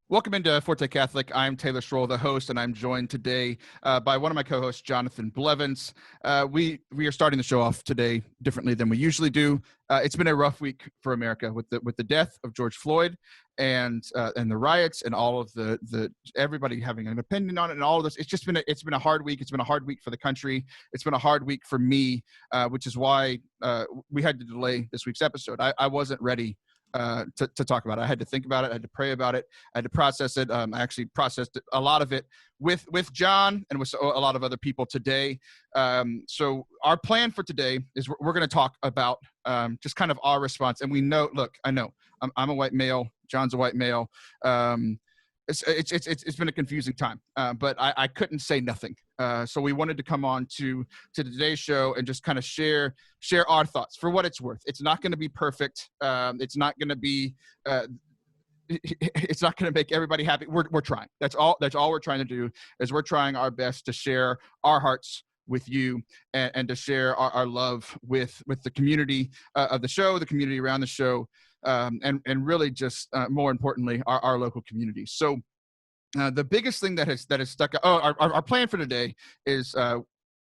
Welcome into Forte Catholic. I'm Taylor Schroll, the host, and I'm joined today by one of my co-hosts, Jon Blevins. We are starting the show off today differently than we usually do. It's been a rough week for America with the death of George Floyd and the riots and all of the everybody having an opinion on it and all of this. It's been a hard week. It's been a hard week for the country. It's been a hard week for me, which is why we had to delay this week's episode. I wasn't ready to talk about it. I had to think about it. I had to pray about it. I had to process it. I actually processed a lot of it with Jon and with a lot of other people today. So our plan for today is we're going to talk about just kind of our response. And we know, look, I know I'm a white male. Jon's a white male. It's been a confusing time, but I couldn't say nothing. So we wanted to come on to today's show and just kind of share our thoughts for what it's worth. It's not going to be perfect. It's not going to be. It's not going to make everybody happy. We're trying. That's all we're trying to do is we're trying our best to share our hearts with you and to share our love with the community of the show, the community around the show. And really just more importantly, our local community. So the biggest thing that has stuck. Our plan for today is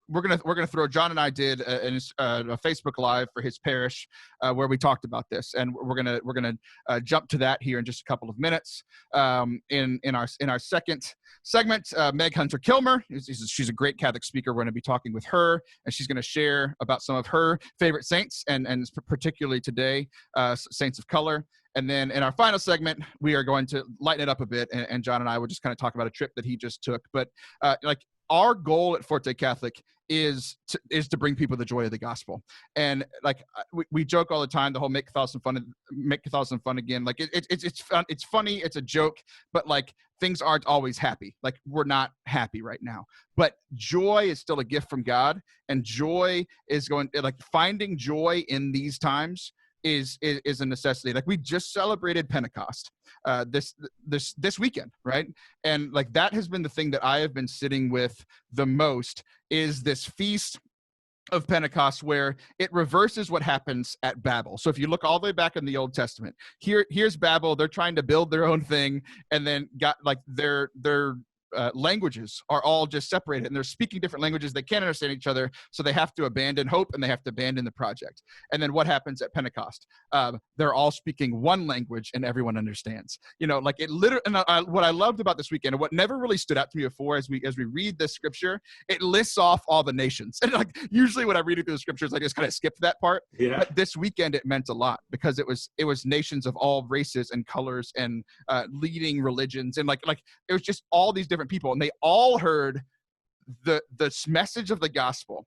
we're gonna throw. Jon and I did a Facebook Live for his parish where we talked about this, and we're gonna jump to that here in just a couple of minutes. In our second segment, Meg Hunter-Kilmer, she's a great Catholic speaker. We're going to be talking with her, and she's going to share about some of her favorite saints, and particularly today, saints of color. And then in our final segment, we are going to lighten it up a bit, and Jon and I will just kind of talk about a trip that he just took. But our goal at Forte Catholic is to bring people the joy of the gospel. And we joke all the time, the whole make Catholicism fun again. Like it's fun, it's funny, it's a joke, but like things aren't always happy. Like we're not happy right now. But joy is still a gift from God, and joy is finding joy in these times is a necessity. Like we just celebrated Pentecost this weekend, right? And like that has been the thing that I have been sitting with the most is this feast of Pentecost, where it reverses what happens at Babel. So if you look all the way back in the Old Testament, here's Babel. They're trying to build their own thing, and then got like their languages are all just separated, and they're speaking different languages. They can't understand each other, so they have to abandon hope and they have to abandon the project. And then what happens at Pentecost? They're all speaking one language and everyone understands. Like it literally. And what I loved about this weekend, and what never really stood out to me before, as we read this scripture, it lists off all the nations. And like usually when I'm reading through the scriptures, I just kind of skip that part. Yeah. But this weekend it meant a lot because it was nations of all races and colors and leading religions, and like it was just all these different people, and they all heard the message of the gospel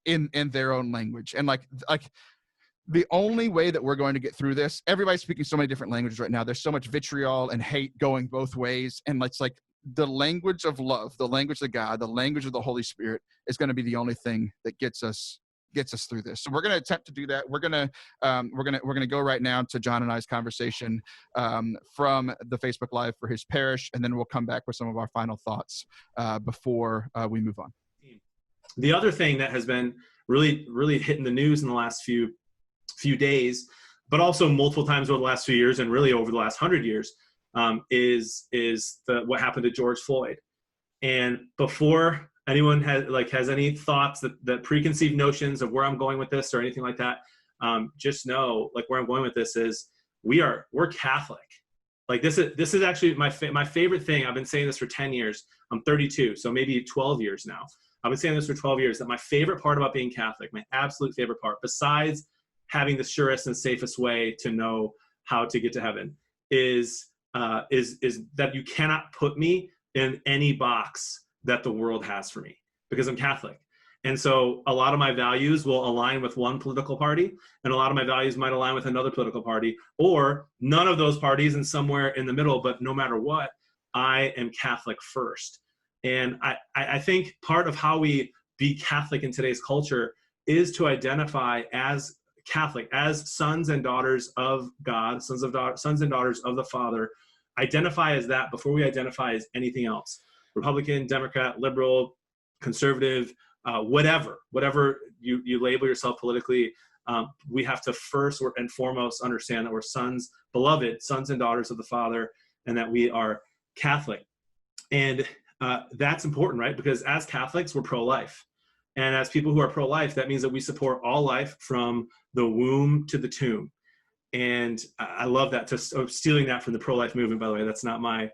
in their own language. And like the only way that we're going to get through this, everybody's speaking so many different languages right now. There's so much vitriol and hate going both ways, and it's like the language of love, the language of God, the language of the Holy Spirit is going to be the only thing that gets us through this. So we're going to attempt to do that. We're going to go right now to Jon and I's conversation from the Facebook Live for his parish, and then we'll come back with some of our final thoughts before we move on. The other thing that has been really hitting the news in the last few days, but also multiple times over the last few years, and really over the last 100 years, is what happened to George Floyd. And before anyone has any thoughts that preconceived notions of where I'm going with this or anything like that, just know like where I'm going with this is we're Catholic. Like this is actually my favorite thing. I've been saying this for 10 years. I'm 32, so maybe 12 years now. I've been saying this for 12 years, that my favorite part about being Catholic, my absolute favorite part, besides having the surest and safest way to know how to get to heaven, is that you cannot put me in any box that the world has for me, because I'm Catholic. And so a lot of my values will align with one political party, and a lot of my values might align with another political party, or none of those parties and somewhere in the middle. But no matter what, I am Catholic first. And I think part of how we be Catholic in today's culture is to identify as Catholic, as sons and daughters of God, sons and daughters of the Father. Identify as that before we identify as anything else. Republican, Democrat, liberal, conservative, whatever you label yourself politically, we have to first and foremost understand that we're beloved sons and daughters of the Father, and that we are Catholic. And that's important, right? Because as Catholics, we're pro-life. And as people who are pro-life, that means that we support all life from the womb to the tomb. And I love that. Stealing that from the pro-life movement, by the way. That's not my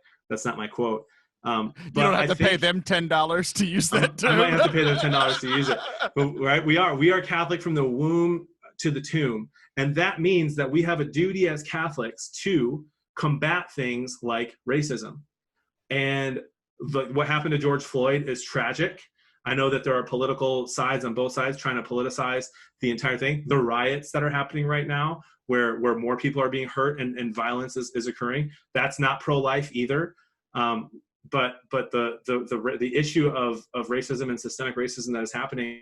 quote. You don't have to pay them $10 to use that term. I might have to pay them $10 to use it. But right, we are Catholic from the womb to the tomb. And that means that we have a duty as Catholics to combat things like racism. And what happened to George Floyd is tragic. I know that there are political sides on both sides trying to politicize the entire thing. The riots that are happening right now, where more people are being hurt and violence is occurring, that's not pro-life either. But the issue of racism and systemic racism that is happening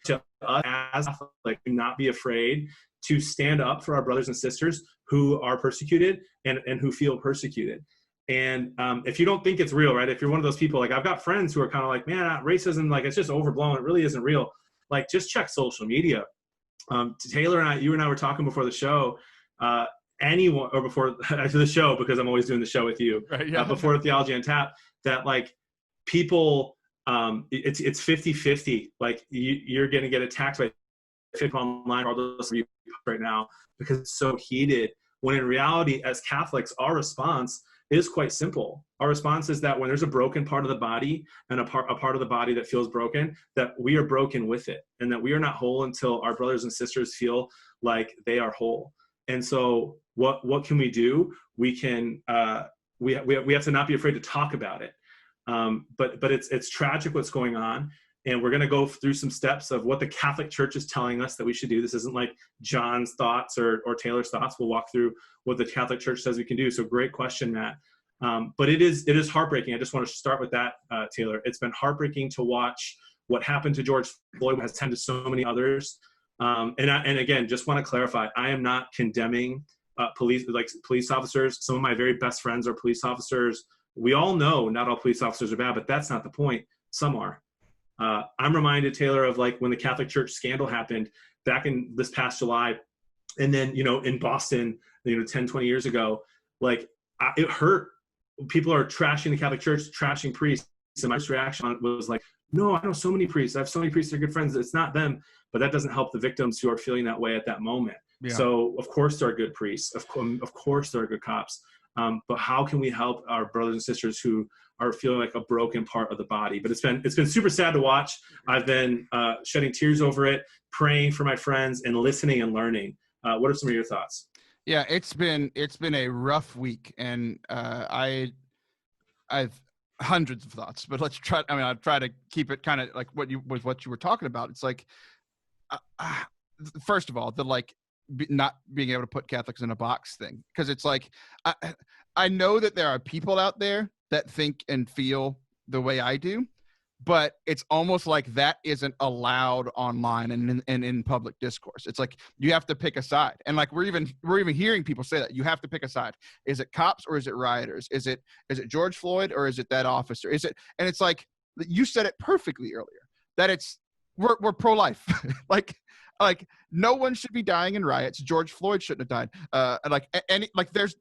to us as Catholics, do not be afraid to stand up for our brothers and sisters who are persecuted and who feel persecuted. And if you don't think it's real, right? If you're one of those people, like I've got friends who are kind of like, man, racism, like it's just overblown. It really isn't real. Like just check social media. Taylor and you and I were talking before the show, anyone, or before after the show, because I'm always doing the show with you, right, yeah. Before Theology on Tap, that like people, it's 50-50. Like you're going to get attacked by people online right now because it's so heated. When in reality, as Catholics, our response is quite simple. Our response is that when there's a broken part of the body and a part of the body that feels broken, that we are broken with it, and that we are not whole until our brothers and sisters feel like they are whole. And so what can we do? We can we have to not be afraid to talk about it. But it's tragic what's going on. And we're going to go through some steps of what the Catholic Church is telling us that we should do. This isn't like John's thoughts or Taylor's thoughts. We'll walk through what the Catholic Church says we can do. So great question, Matt. But it is heartbreaking. I just want to start with that, Taylor. It's been heartbreaking to watch what happened to George Floyd, has happened to so many others. And again, just want to clarify, I am not condemning police officers. Some of my very best friends are police officers. We all know not all police officers are bad, but that's not the point. Some are. I'm reminded, Taylor, of like when the Catholic Church scandal happened back in this past July, and then, in Boston, 10, 20 years ago, like it hurt. People are trashing the Catholic Church, trashing priests. And my reaction was like, no, I know so many priests. I have so many priests that are good friends. It's not them, but that doesn't help the victims who are feeling that way at that moment. Yeah. So of course there are good priests. Of course there are good cops. But how can we help our brothers and sisters who are feeling like a broken part of the body? But it's been super sad to watch. I've been shedding tears over it, praying for my friends, and listening and learning. What are some of your thoughts? Yeah, it's been a rough week, and I've hundreds of thoughts, but let's try. I mean, I'll try to keep it kind of like what you were talking about. It's like, first of all, the not being able to put Catholics in a box thing, because it's like I know that there are people out there that think and feel the way I do, but it's almost like that isn't allowed online and in public discourse. It's like you have to pick a side, and like we're even hearing people say that you have to pick a side. Is it cops or is it rioters? Is it George Floyd or is it that officer? Is it? And it's like you said it perfectly earlier, that we're pro-life. like no one should be dying in riots. George Floyd shouldn't have died.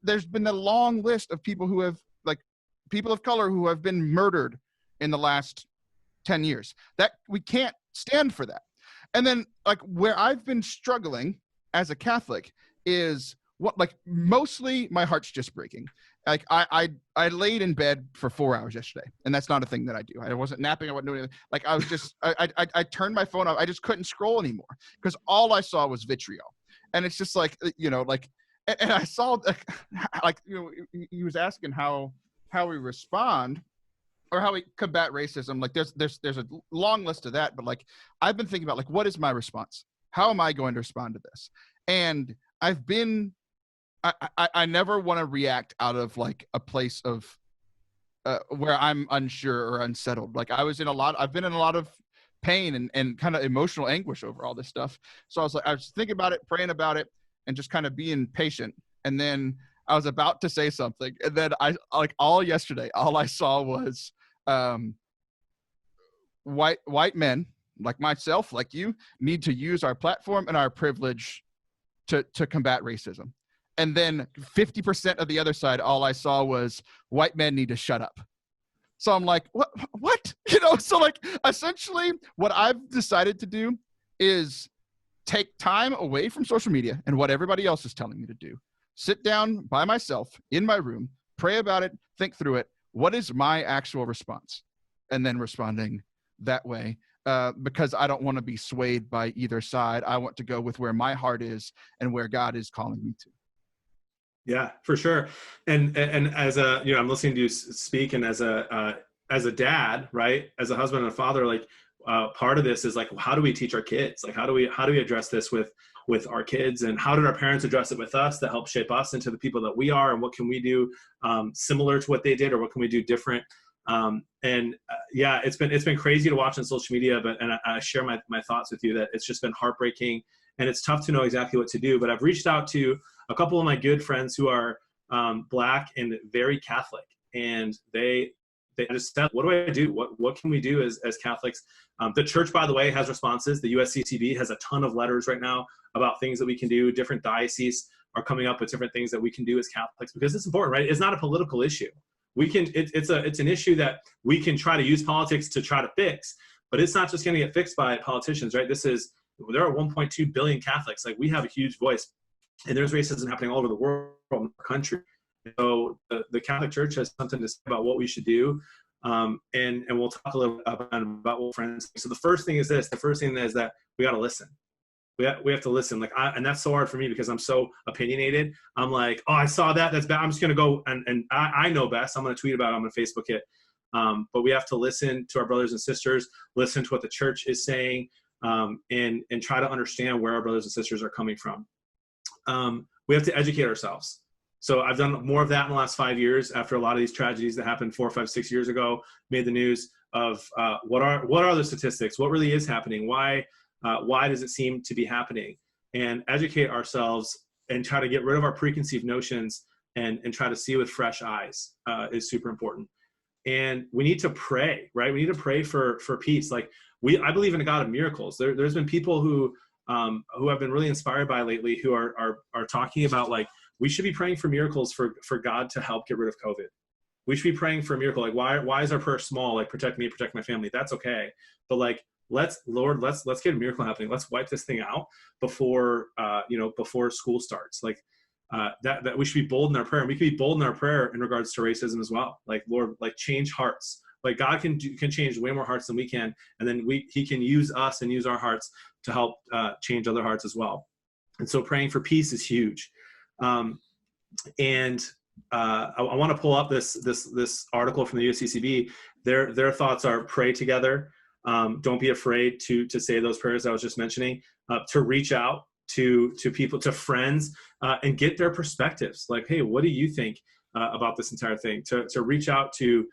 There's been a long list of people who have people of color who have been murdered in the last 10 years. That we can't stand for that. And then where I've been struggling as a Catholic is mostly my heart's just breaking. I laid in bed for 4 hours yesterday, and that's not a thing that I do. I wasn't napping. I wasn't doing anything. I was just, I turned my phone off. I just couldn't scroll anymore because all I saw was vitriol. And it's just and I saw he was asking how we respond or how we combat racism. There's a long list of that, but I've been thinking about what is my response? How am I going to respond to this? And I never want to react out of a place of where I'm unsure or unsettled. I've been in a lot of pain and kind of emotional anguish over all this stuff. So I was thinking about it, praying about it, and just kind of being patient. And then I was about to say something, and then all yesterday, all I saw was white men like myself, like you, need to use our platform and our privilege to combat racism. And then 50% of the other side, all I saw was white men need to shut up. So I'm like, what? So like essentially what I've decided to do is take time away from social media and what everybody else is telling me to do. Sit down by myself in my room, pray about it, think through it. What is my actual response? And then responding that way. Because I don't want to be swayed by either side. I want to go with where my heart is and where God is calling me to. Yeah, for sure. And as a, I'm listening to you speak, and as a dad, right, as a husband and a father, like part of this is like, how do we teach our kids? Like, how do we address this with our kids, and how did our parents address it with us that helped shape us into the people that we are, and what can we do similar to what they did, or what can we do different? Yeah, it's been crazy to watch on social media, but I share my thoughts with you that it's just been heartbreaking, and it's tough to know exactly what to do. But I've reached out to a couple of my good friends who are Black and very Catholic, and they just said, what do I do? What can we do as Catholics? The church, by the way, has responses. The USCCB has a ton of letters right now about things that we can do. Different dioceses are coming up with different things that we can do as Catholics, because it's important, right? It's not a political issue. It's an issue that we can try to use politics to try to fix, but it's not just going to get fixed by politicians, right? There are 1.2 billion Catholics. Like, we have a huge voice, and there's racism happening all over the world, in the country. So the Catholic Church has something to say about what we should do. And we'll talk a little bit about what friends. So the first thing is this. The first thing is that we got to listen. We have to listen. And that's so hard for me because I'm so opinionated. I'm like, oh, I saw that. That's bad. I'm just going to go and I know best. I'm going to tweet about it. I'm going to Facebook it. But we have to listen to our brothers and sisters, listen to what the church is saying, and try to understand where our brothers and sisters are coming from. We have to educate ourselves. So I've done more of that in the last 5 years after a lot of these tragedies that happened 4, 5, 6 years ago made the news of what are the statistics? What really is happening? Why does it seem to be happening? And educate ourselves and try to get rid of our preconceived notions and try to see with fresh eyes is super important. And we need to pray, right? We need to pray for peace. Like I believe in a God of miracles. There's been people who I've been really inspired by lately who are talking about, like, we should be praying for miracles for God to help get rid of COVID. We should be praying for a miracle. Like, why is our prayer small? Like, protect me, protect my family. That's okay. But like, let's get a miracle happening. Let's wipe this thing out before school starts. Like, that we should be bold in our prayer. And we can be bold in our prayer in regards to racism as well. Like, Lord, like, change hearts. Like, God can change way more hearts than we can. And then he can use us and use our hearts to help change other hearts as well. And so praying for peace is huge. I want to pull up this article from the USCCB. Their thoughts are: pray together. Don't be afraid to say those prayers I was just mentioning. To reach out to people, to friends, and get their perspectives. Like, hey, what do you think about this entire thing? To reach out to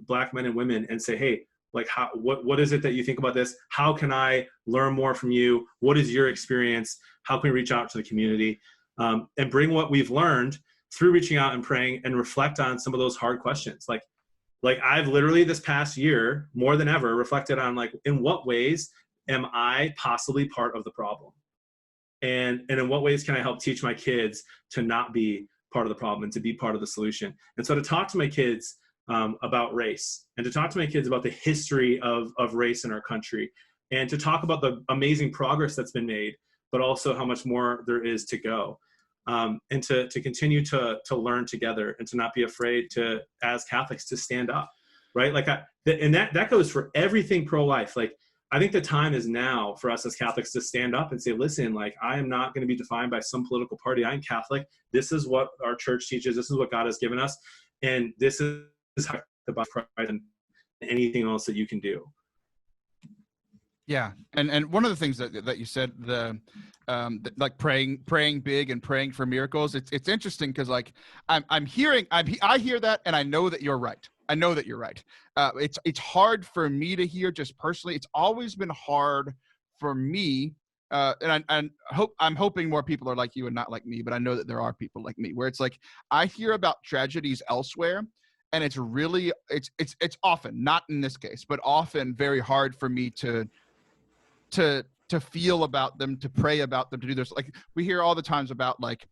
Black men and women and say, hey, like, what is it that you think about this? How can I learn more from you? What is your experience? How can we reach out to the community? And bring what we've learned through reaching out and praying, and reflect on some of those hard questions. Like I've literally this past year, more than ever, reflected on, like, in what ways am I possibly part of the problem? And in what ways can I help teach my kids to not be part of the problem and to be part of the solution? And so to talk to my kids about race, and to talk to my kids about the history of race in our country, and to talk about the amazing progress that's been made, but also how much more there is to go. And to continue to learn together, and to not be afraid to, as Catholics, to stand up, right? Like, and that goes for everything pro-life. Like, I think the time is now for us as Catholics to stand up and say, listen, like, I am not going to be defined by some political party. I'm Catholic. This is what our church teaches. This is what God has given us. And this is how the body of Christ, and anything else that you can do. Yeah, and one of the things that you said, like praying big and praying for miracles. It's interesting because, like, I hear that, and I know that you're right. I know that you're right. It's hard for me to hear, just personally. It's always been hard for me, and I'm hoping more people are like you and not like me. But I know that there are people like me where it's like I hear about tragedies elsewhere, and it's really it's often, not in this case, but often very hard for me to feel about them, to pray about them, to do this. Like, we hear all the times about, like,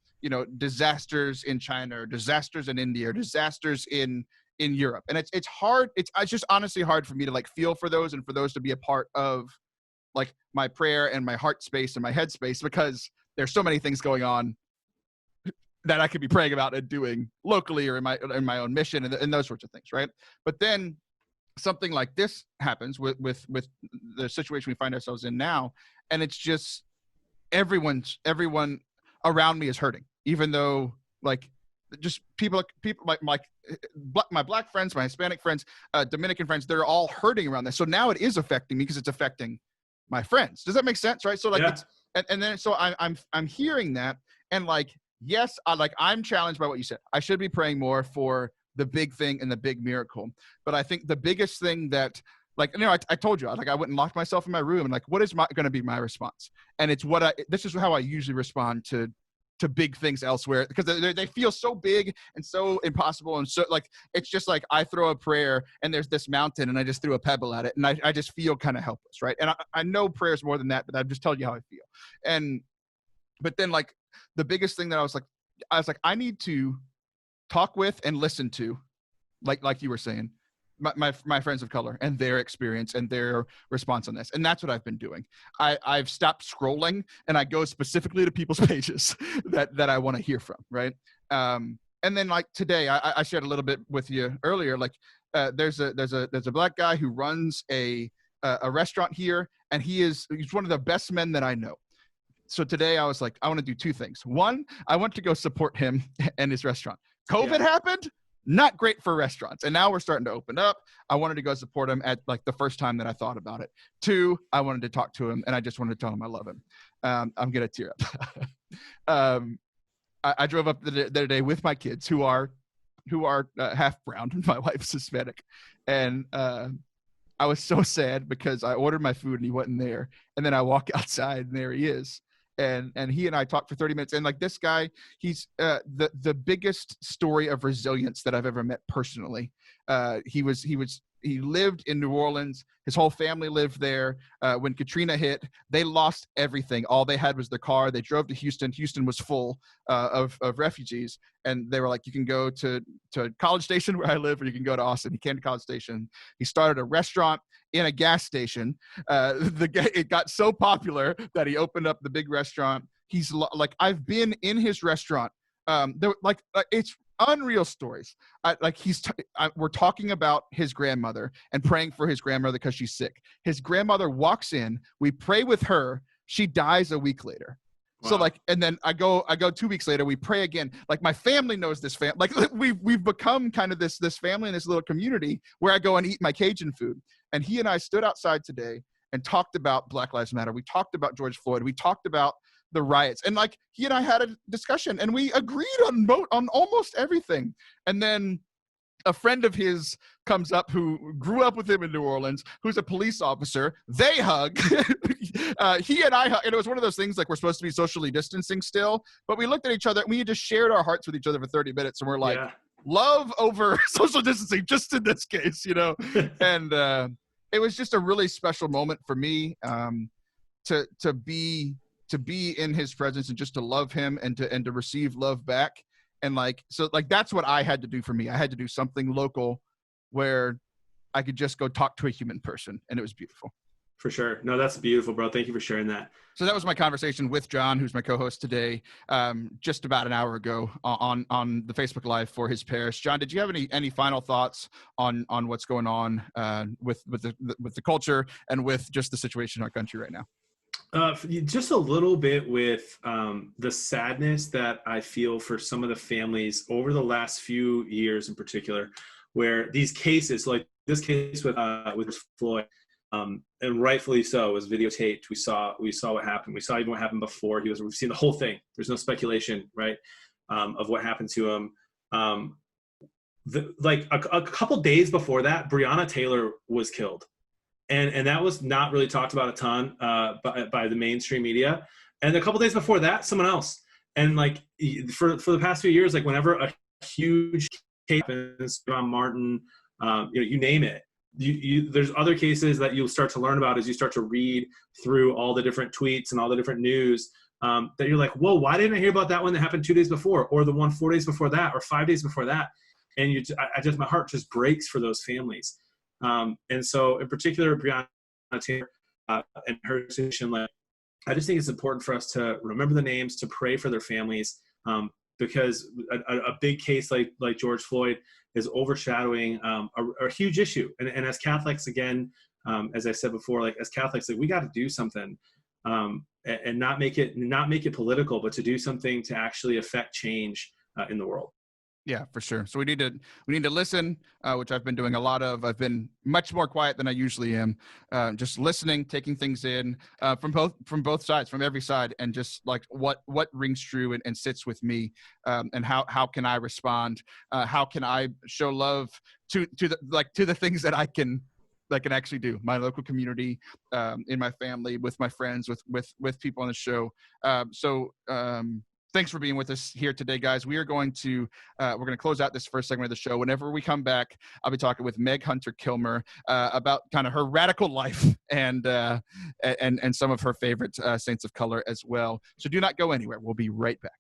disasters in China or disasters in India or disasters in Europe. And it's hard. It's just honestly hard for me to like feel for those and for those to be a part of like my prayer and my heart space and my head space, because there's so many things going on that I could be praying about and doing locally or in my own mission and those sorts of things. Right. But then something like this happens with the situation we find ourselves in now. And it's just everyone around me is hurting, even though like just people like my Black friends, my Hispanic friends, Dominican friends, they're all hurting around this. So now it is affecting me because it's affecting my friends. Does that make sense? Right. So like, yeah. And then, so I'm hearing that, and like, yes, I'm challenged by what you said. I should be praying more for the big thing and the big miracle. But I think the biggest thing that, like, I told you, I went and locked myself in my room and like, what is going to be my response? And it's this is how I usually respond to big things elsewhere, because they feel so big and so impossible. And so like, it's just like, I throw a prayer and there's this mountain and I just threw a pebble at it. And I just feel kind of helpless. Right. And I know prayer is more than that, but I'm just telling you how I feel. But then like the biggest thing that I was like, I need to talk with and listen to, like you were saying, my friends of color and their experience and their response on this. And that's what I've been doing. I've stopped scrolling and I go specifically to people's pages that I want to hear from. Right. And then like today, I shared a little bit with you earlier, like there's a Black guy who runs a restaurant here, and he's one of the best men that I know. So today I was like, I want to do two things. One, I want to go support him and his restaurant. COVID happened, not great for restaurants. And now we're starting to open up. I wanted to go support him at like the first time that I thought about it. Two, I wanted to talk to him and I just wanted to tell him I love him. I'm going to tear up. I drove up the other day with my kids who are half brown. My wife's Hispanic. And I was so sad because I ordered my food and he wasn't there. And then I walk outside and there he is. And he and I talked for 30 minutes. And like this guy, he's the biggest story of resilience that I've ever met personally. He lived in New Orleans. His whole family lived there. When Katrina hit, they lost everything. All they had was their car. They drove to Houston. Houston was full of refugees. And they were like, you can go to College Station where I live, or you can go to Austin. He came to College Station. He started a restaurant in a gas station. It got so popular that he opened up the big restaurant. He's like, I've been in his restaurant. It's unreal stories. We're talking about his grandmother and praying for his grandmother because she's sick. His grandmother walks in, we pray with her, she dies a week later. Wow. So like, and then I go 2 weeks later, we pray again. Like my family knows this family. Like we've become kind of this family in this little community where I go and eat my Cajun food. And he and I stood outside today and talked about Black Lives Matter. We talked about George Floyd. We talked about the riots, and like he and I had a discussion and we agreed on almost everything. And then a friend of his comes up who grew up with him in New Orleans, who's a police officer. They hug. He and I hug, and it was one of those things like we're supposed to be socially distancing still, but we looked at each other and we just shared our hearts with each other for 30 minutes, and we're like, love over social distancing, just in this case, And it was just a really special moment for me to be in his presence and just to love him and to receive love back. And like, so like, that's what I had to do for me. I had to do something local where I could just go talk to a human person, and it was beautiful. For sure. No, that's beautiful, bro. Thank you for sharing that. So that was my conversation with Jon, who's my co-host today, just about an hour ago on the Facebook Live for his parish. Jon, did you have any final thoughts on what's going on with the culture and with just the situation in our country right now? Just a little bit with the sadness that I feel for some of the families over the last few years in particular, where these cases, like this case with Floyd, and rightfully so, was videotaped. We saw what happened. We saw even what happened before. We've seen the whole thing. There's no speculation, right, of what happened to him. A couple days before that, Breonna Taylor was killed. And that was not really talked about a ton by the mainstream media. And a couple days before that, someone else. And like for the past few years, like whenever a huge case happens, John Martin, you name it, there's other cases that you'll start to learn about as you start to read through all the different tweets and all the different news that you're like, whoa, why didn't I hear about that one that happened 2 days before, or the one 4 days before that, or 5 days before that? And my heart just breaks for those families. And so in particular, Breonna Taylor and her situation, like, I just think it's important for us to remember the names, to pray for their families, because a big case like George Floyd is overshadowing a huge issue. And as Catholics, again, as I said before, like as Catholics, like we got to do something, and not make it political, but to do something to actually affect change in the world. Yeah, for sure. So we need to listen, which I've been doing a lot of. I've been much more quiet than I usually am, just listening, taking things in from both sides, from every side, and just like what rings true and sits with me, and how can I respond? How can I show love to the things that I can actually do, my local community, in my family, with my friends, with people on the show. Thanks for being with us here today, guys. We're going to close out this first segment of the show. Whenever we come back, I'll be talking with Meg Hunter-Kilmer about kind of her radical life and some of her favorite saints of color as well. So do not go anywhere. We'll be right back.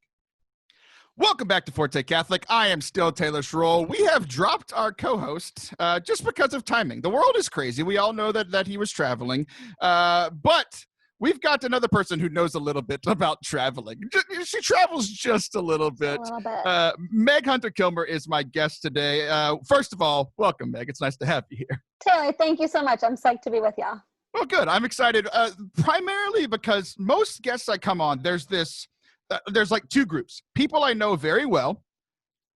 Welcome back to Forte Catholic. I am still Taylor Schroll. We have dropped our co-host just because of timing. The world is crazy. We all know that he was traveling, but we've got another person who knows a little bit about traveling. She travels just a little bit. Meg Hunter-Kilmer is my guest today. First of all, welcome, Meg. It's nice to have you here. Taylor, thank you so much. I'm psyched to be with y'all. Well, good. I'm excited, primarily because most guests I come on, there's like two groups: people I know very well,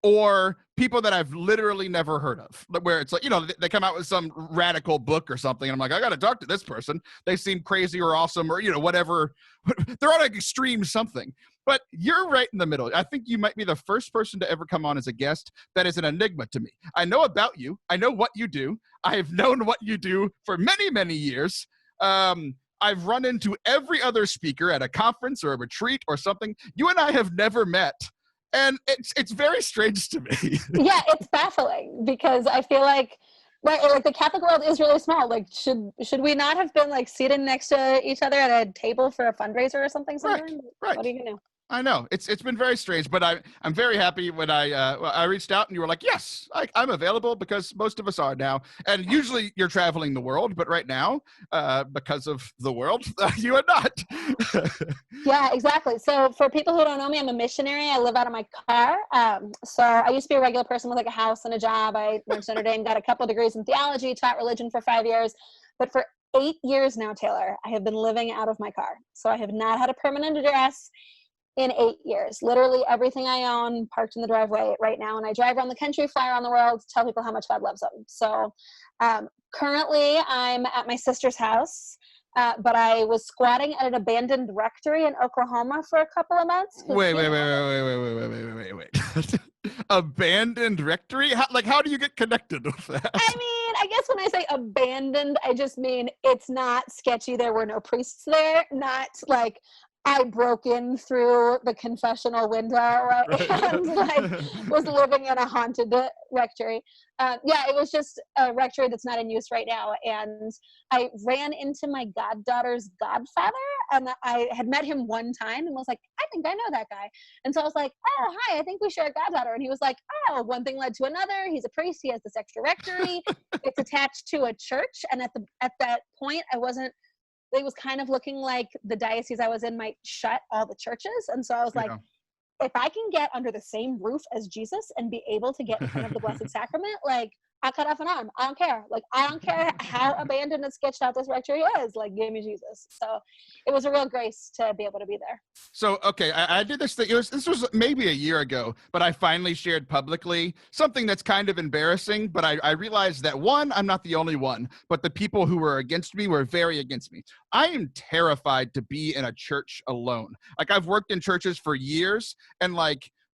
or people that I've literally never heard of, where it's like, they come out with some radical book or something, and I'm like, I got to talk to this person. They seem crazy or awesome or, whatever. They're on an extreme something. But you're right in the middle. I think you might be the first person to ever come on as a guest that is an enigma to me. I know about you. I know what you do. I have known what you do for many, many years. I've run into every other speaker at a conference or a retreat or something. You and I have never met. And it's very strange to me. Yeah, it's baffling because I feel like the Catholic world is really small. Like, should we not have been like seated next to each other at a table for a fundraiser or something? Right. What are you gonna do? I know it's been very strange, but I'm very happy when I reached out and you were like, yes, I'm available, because most of us are now. And usually you're traveling the world, but right now, because of the world, you are not. Yeah, exactly. So for people who don't know me, I'm a missionary. I live out of my car. So I used to be a regular person with like a house and a job. I went to Notre Dame, got a couple degrees in theology, taught religion for 5 years. But for 8 years now, Taylor, I have been living out of my car. So I have not had a permanent address in 8 years. Literally everything I own parked in the driveway right now. And I drive around the country, fly around the world, tell people how much God loves them. So currently I'm at my sister's house, but I was squatting at an abandoned rectory in Oklahoma for a couple of months. Wait. Abandoned rectory? How do you get connected with that? I mean, I guess when I say abandoned, I just mean it's not sketchy. There were no priests there. Not like I broke in through the confessional window and was living in a haunted rectory. Yeah, it was just a rectory that's not in use right now. And I ran into my goddaughter's godfather, and I had met him one time and was like, I think I know that guy. And so I was like, oh, hi, I think we share a goddaughter. And he was like, oh, one thing led to another. He's a priest. He has this extra rectory. It's attached to a church. And at that point, it was kind of looking like the diocese I was in might shut all the churches. And so I was like, if I can get under the same roof as Jesus and be able to get in front of the Blessed Sacrament, I cut off an arm. I don't care. I don't care how abandoned and sketched out this rectory is. Give me Jesus. So it was a real grace to be able to be there. So, okay, I did this thing. This was maybe a year ago, but I finally shared publicly something that's kind of embarrassing. But I realized that, one, I'm not the only one, but the people who were against me were very against me. I am terrified to be in a church alone. I've worked in churches for years, and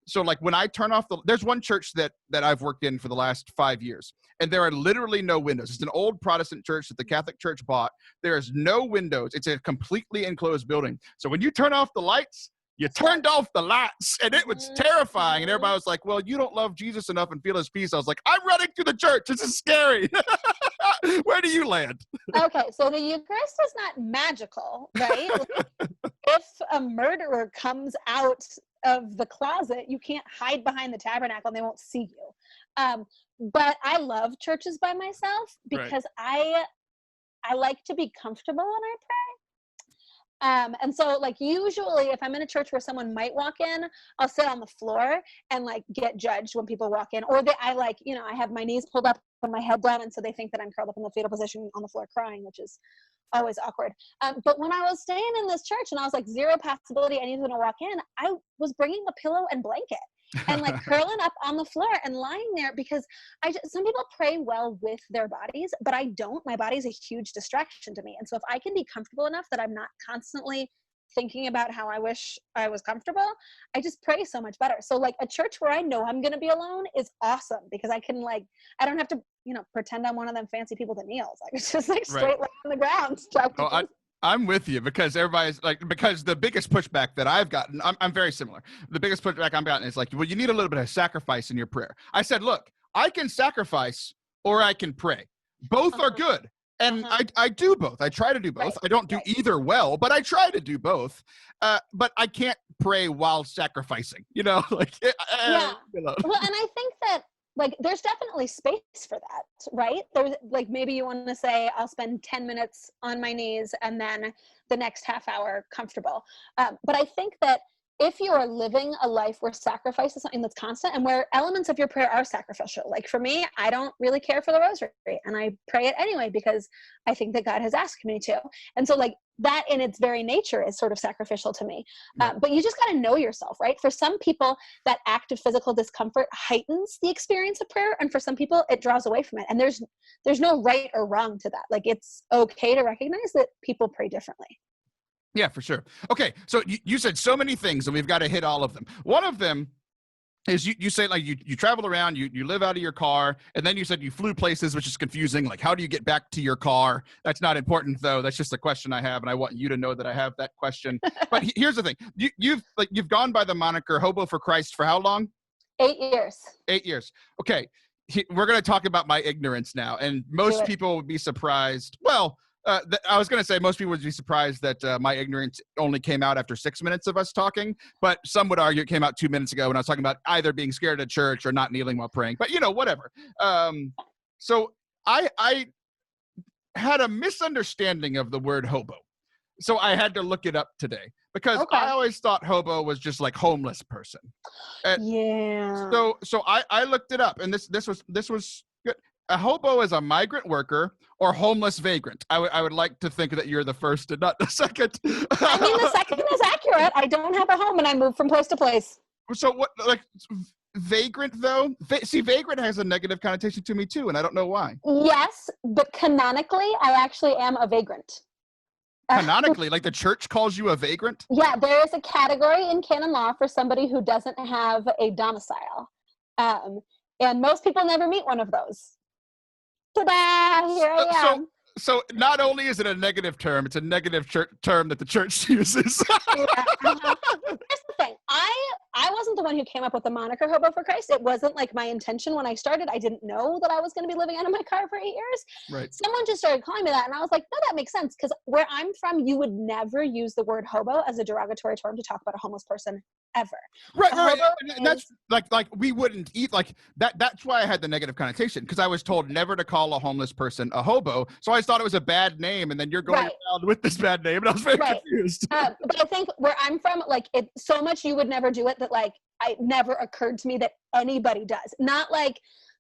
so when I turn off there's one church that I've worked in for the last 5 years, and there are literally no windows. It's an old Protestant church that the Catholic Church bought. There is no windows. It's a completely enclosed building. So when you turn off the lights, you turned off the lights, and it was terrifying. And everybody was like, well, you don't love Jesus enough and feel his peace. I was like, I'm running through the church. This is scary. Where do you land? Okay, so the Eucharist is not magical, right? if a murderer comes out of the closet, you can't hide behind the tabernacle and they won't see you. But I love churches by myself because I like to be comfortable when I pray. And so like usually if I'm in a church where someone might walk in, I'll sit on the floor and like get judged when people walk in, or I have my knees pulled up and my head down, and so they think that I'm curled up in the fetal position on the floor crying, which is always awkward. But when I was staying in this church and I was like zero possibility anyone to walk in, I was bringing a pillow and blanket and like curling up on the floor and lying there, because some people pray well with their bodies, but I don't. My body's a huge distraction to me. And so if I can be comfortable enough that I'm not constantly thinking about how I wish I was comfortable, I just pray so much better. So like a church where I know I'm going to be alone is awesome, because I can I don't have to, pretend I'm one of them fancy people that kneels. I was just like straight lay on the ground. I'm with you, because everybody's because the biggest pushback that I've gotten, I'm very similar. The biggest pushback I've gotten is like, well, you need a little bit of sacrifice in your prayer. I said, look, I can sacrifice or I can pray. Both are good. And I do both. I try to do both. I don't do either well, but I try to do both. But I can't pray while sacrificing, Well, and I think that there's definitely space for that, right? There's maybe you want to say, I'll spend 10 minutes on my knees and then the next half hour comfortable. But I think that if you are living a life where sacrifice is something that's constant and where elements of your prayer are sacrificial, like for me, I don't really care for the rosary and I pray it anyway because I think that God has asked me to. And so that in its very nature is sort of sacrificial to me. But you just got to know yourself, right? For some people, that act of physical discomfort heightens the experience of prayer. And for some people, it draws away from it. And there's no right or wrong to that. It's okay to recognize that people pray differently. Yeah, for sure. Okay, so you said so many things, and we've got to hit all of them. One of them is you say you travel around, you live out of your car, and then you said you flew places, which is confusing. Like, how do you get back to your car? That's not important, though. That's just a question I have, and I want you to know that I have that question. But here's the thing: you've gone by the moniker "Hobo for Christ" for how long? 8 years. 8 years. Okay, we're going to talk about my ignorance now, and most people would be surprised. Well. I was going to say most people would be surprised that my ignorance only came out after 6 minutes of us talking, but some would argue it came out 2 minutes ago when I was talking about either being scared at church or not kneeling while praying, but whatever. So I had a misunderstanding of the word hobo. So I had to look it up today because I always thought hobo was just like homeless person. So I looked it up, and this was good. A hobo is a migrant worker or homeless vagrant. I would like to think that you're the first and not the second. I mean, the second is accurate. I don't have a home and I move from place to place. So what, vagrant though? See, vagrant has a negative connotation to me too, and I don't know why. Yes, but canonically, I actually am a vagrant. Canonically, the church calls you a vagrant? Yeah, there is a category in canon law for somebody who doesn't have a domicile. And most people never meet one of those. Ta-da! Here I am. So not only is it a negative term, it's a negative term that the church uses. Here's the thing. I wasn't the one who came up with the moniker Hobo for Christ. It wasn't my intention when I started. I didn't know that I was going to be living out of my car for 8 years. Right. Someone just started calling me that, and I was like, no, that makes sense, because where I'm from, you would never use the word hobo as a derogatory term to talk about a homeless person ever. Right. And that's we wouldn't eat that. That's why I had the negative connotation, because I was told never to call a homeless person a hobo. So I thought it was a bad name, and then you're going around with this bad name, and I was very confused. But I think where I'm from, it so much you would never do it that it never occurred to me that anybody does. Not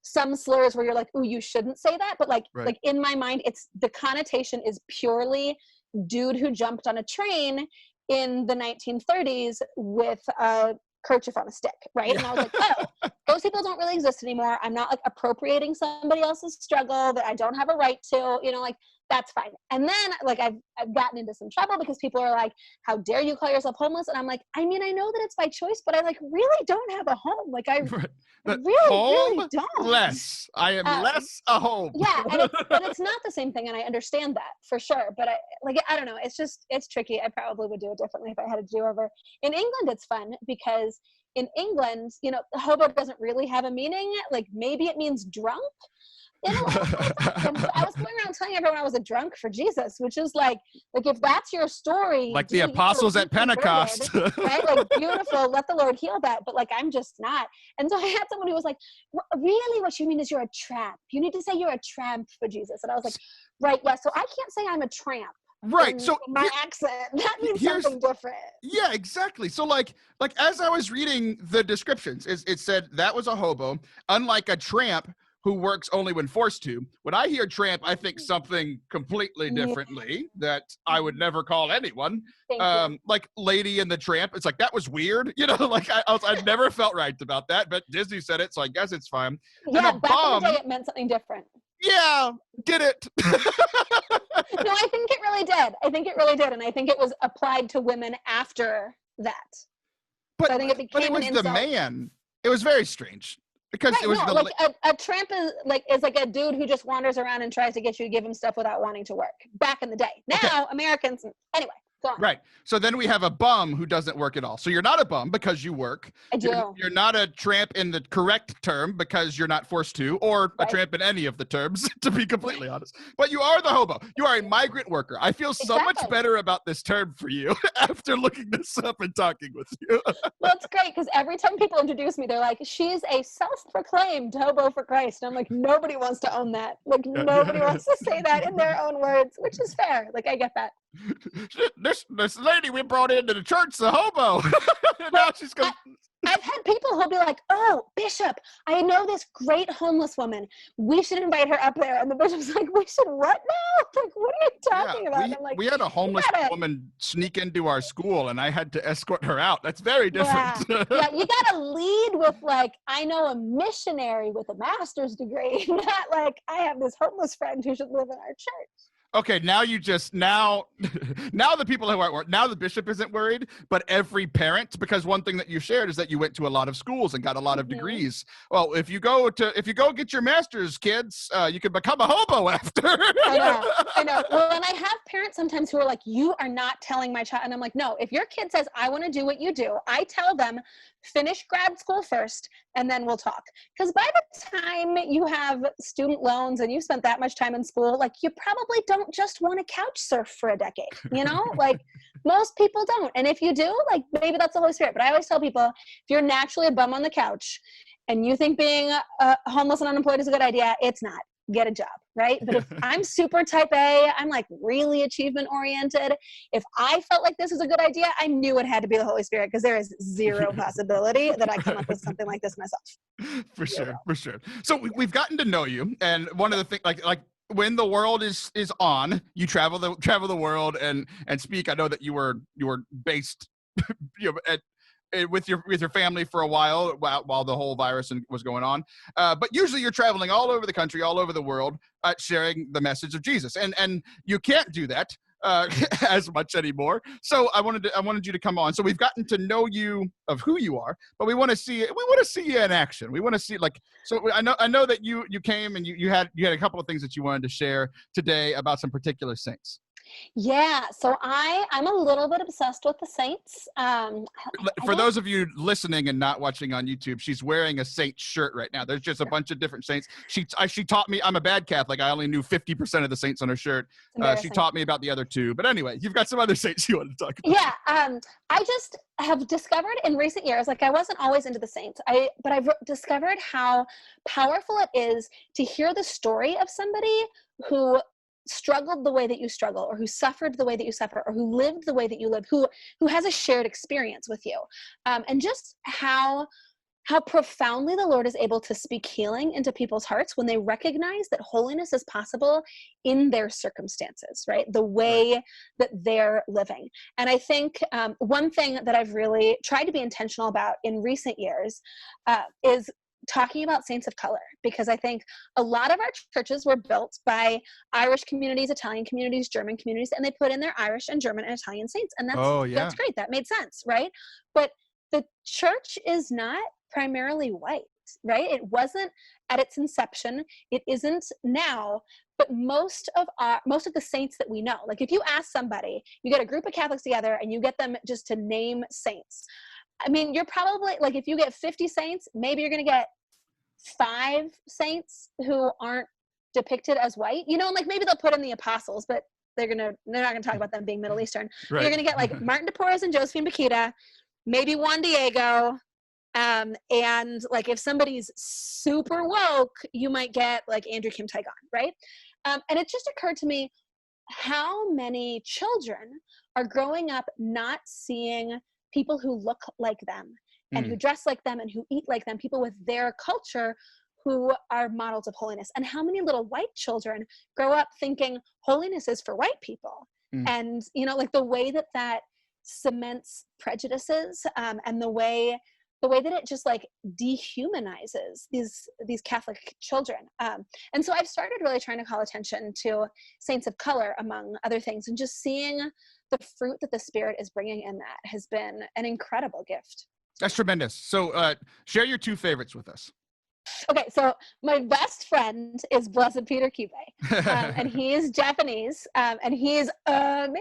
some slurs where you're like, ooh, you shouldn't say that, but in my mind, it's the connotation is purely dude who jumped on a train in the 1930s with a kerchief on a stick, right? And I was like, oh, those people don't really exist anymore. I'm not appropriating somebody else's struggle that I don't have a right to, that's fine. And then I've gotten into some trouble because people are like, how dare you call yourself homeless? And I'm like, I mean, I know that it's by choice, but I really don't have a home. I really don't. Less. I am less a home. Yeah, and it's not the same thing, and I understand that for sure. But I don't know. It's tricky. I probably would do it differently if I had a do-over. In England, it's fun because in England, hobo doesn't really have a meaning. Maybe it means drunk. in a lot of times. I was going around telling everyone I was a drunk for Jesus, which is like if that's your story, Like the apostles at Pentecost. Right? Like, beautiful, let the Lord heal that. But like, I'm just not. And so I had someone who was like, really, what you mean is you're a tramp. You need to say you're a tramp for Jesus. And I was like, right, yeah. So I can't say I'm a tramp. Right. So my accent, that means something different. Yeah, exactly. So like as I was reading the descriptions, it said that was a hobo, unlike a tramp who works only when forced to. When I hear tramp, I think something completely differently that I would never call anyone. Like Lady and the Tramp. It's like, that was weird. You know, like I never felt right about that, but Disney said it, so I guess it's fine. Yeah, back in the day, it meant something different. Yeah, did it. No, I think it really did. And I think it was applied to women after that. But so I think it became was the man. It was very strange because it was a tramp is like a dude who just wanders around and tries to get you to give him stuff without wanting to work. Back in the day. Now Americans, anyway. Go on. Right. So then we have a bum who doesn't work at all. So you're not a bum because you work. I do. You're not a tramp in the correct term because you're not forced to, or a tramp in any of the terms, to be completely honest. But you are the hobo. You are a migrant worker. I feel so much better about this term for you after looking this up and talking with you. Well, it's great because every time people introduce me, they're like, she's a self-proclaimed hobo for Christ. And I'm like, nobody wants to own that. Like, nobody wants to say that in their own words, which is fair. Like, I get that. This lady we brought into the church, the hobo. Now she's going. I've had people who'll be like, "Oh, Bishop, I know this great homeless woman. We should invite her up there." And the bishop's like, "We should what now? Like, what are you talking about?" And I'm like, we had a homeless woman sneak into our school, and I had to escort her out. That's very different. Yeah, you gotta lead with like, "I know a missionary with a master's degree," not like, "I have this homeless friend who should live in our church." Okay, now now the people who aren't worried, now the bishop isn't worried, but every parent, because one thing that you shared is that you went to a lot of schools and got a lot of degrees. Well, if you go get your master's, kids, you can become a hobo after. I know. Well, and I have parents sometimes who are like, "You are not telling my child," and I'm like, "No, if your kid says I want to do what you do, I tell them finish grad school first and then we'll talk." Because by the time you have student loans and you spent that much time in school, like, you probably don't just want to couch surf for a decade, you know? Like, most people don't. And if you do, like, maybe that's the Holy Spirit. But I always tell people, if you're naturally a bum on the couch and you think being homeless and unemployed is a good idea, it's not. Get a job, right? But if I'm super type A, I'm like really achievement oriented. If I felt like this was a good idea, I knew it had to be the Holy Spirit, because there is zero possibility that I come up with something like this myself. For sure. So we've gotten to know you, and one of the things, like when the world is on, you travel the world and speak. I know that you were based, with your family for a while the whole virus was going on. But usually you're traveling all over the country, all over the world, sharing the message of Jesus. And you can't do that as much anymore. So I wanted you to come on. So we've gotten to know you of who you are, but we want to see you in action. We want to see, like, so I know that you came and you had a couple of things that you wanted to share today about some particular saints. Yeah, so I'm a little bit obsessed with the saints. For those of you listening and not watching on YouTube, she's wearing a saint shirt right now. There's just a bunch of different saints. She taught me. I'm a bad Catholic. I only knew 50% of the saints on her shirt. She taught me about the other two. But anyway, you've got some other saints you want to talk about. Yeah, I just have discovered in recent years, like, I wasn't always into the saints, but I've discovered how powerful it is to hear the story of somebody who struggled the way that you struggle, or who suffered the way that you suffer, or who lived the way that you live, who has a shared experience with you, and just how profoundly the Lord is able to speak healing into people's hearts when they recognize that holiness is possible in their circumstances, right? The way that they're living. And I think one thing that I've really tried to be intentional about in recent years is talking about saints of color, because I think a lot of our churches were built by Irish communities, Italian communities, German communities, and they put in their Irish and German and Italian saints. And that's great. That made sense, right? But the church is not primarily white, right? It wasn't at its inception. It isn't now. But most of the saints that we know, like, if you ask somebody, you get a group of Catholics together and you get them just to name saints. I mean, you're probably, like, if you get 50 saints, maybe you're going to get 5 saints who aren't depicted as white, you know, and like maybe they'll put in the apostles, but they're not gonna talk about them being Middle Eastern. Right. You're gonna get like Martin de Porres and Josephine Bakhita, maybe Juan Diego, and like if somebody's super woke, you might get like Andrew Kim Tae-gon, right? And it just occurred to me how many children are growing up not seeing people who look like them and who dress like them and who eat like them, people with their culture who are models of holiness. And how many little white children grow up thinking holiness is for white people. And, you know, like the way that cements prejudices, and the way that it just like dehumanizes these Catholic children. And so I've started really trying to call attention to saints of color, among other things, and just seeing the fruit that the Spirit is bringing in that has been an incredible gift. That's tremendous. So share your 2 favorites with us. Okay, so my best friend is Blessed Peter Kibe, and he is Japanese, and he is amazing.